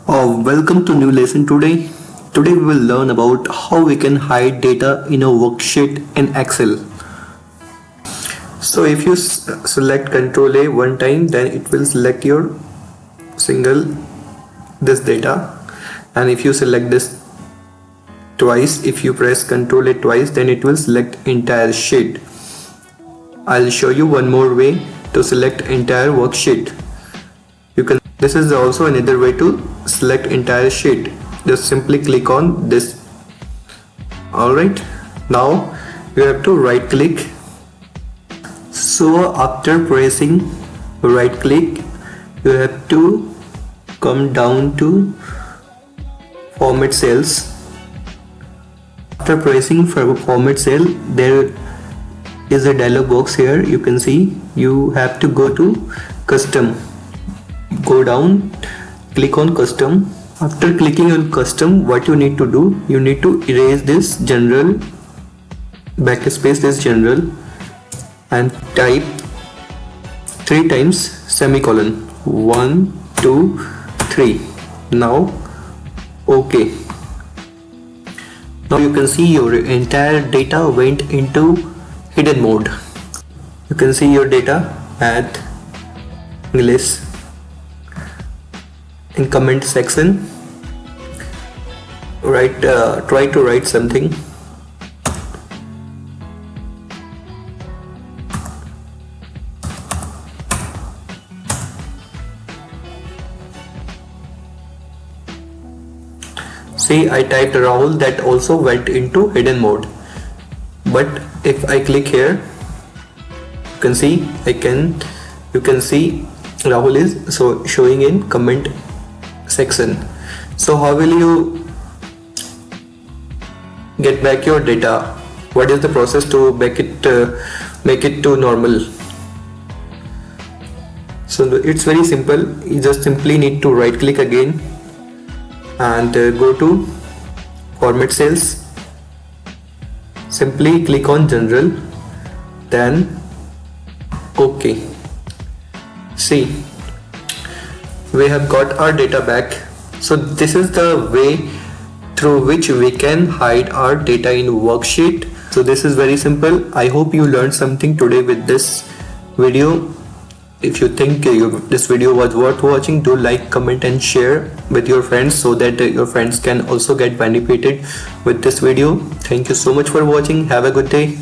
Welcome to new lesson today. Today we will learn about how we can hide data in a worksheet in Excel. So if you select Ctrl A one time, then it will select your single this data, and if you select this twice, if you press Ctrl A twice, then it will select entire sheet. I'll show you one more way to select entire worksheet. This is also another way to select entire sheet. Just simply click on this. Alright, now you have to right click. So after pressing right click, you have to come down to format cells. After pressing format cell, there is a dialog box here. You can see you have to go to custom. Go down, click on custom. After clicking on custom, what you need to do, you need to erase this general, backspace this general, and type 3 times semicolon 1 2 3. Now OK. Now you can see your entire data went into hidden mode. You can see your data at English. In comment section, try to write something. See, I typed Rahul, that also went into hidden mode. But if I click here, you can see Rahul is showing in comment section. So how will you get back your data? What is the process to make it to normal? So it's very simple. You just simply need to right click again and go to format cells. Simply click on general, then OK. See, we have got our data back. So this is the way through which we can hide our data in worksheet. So this is very simple. I hope you learned something today with this video. If you think this video was worth watching, do like, comment and share with your friends so that your friends can also get benefited with this video. Thank you so much for watching. Have a good day.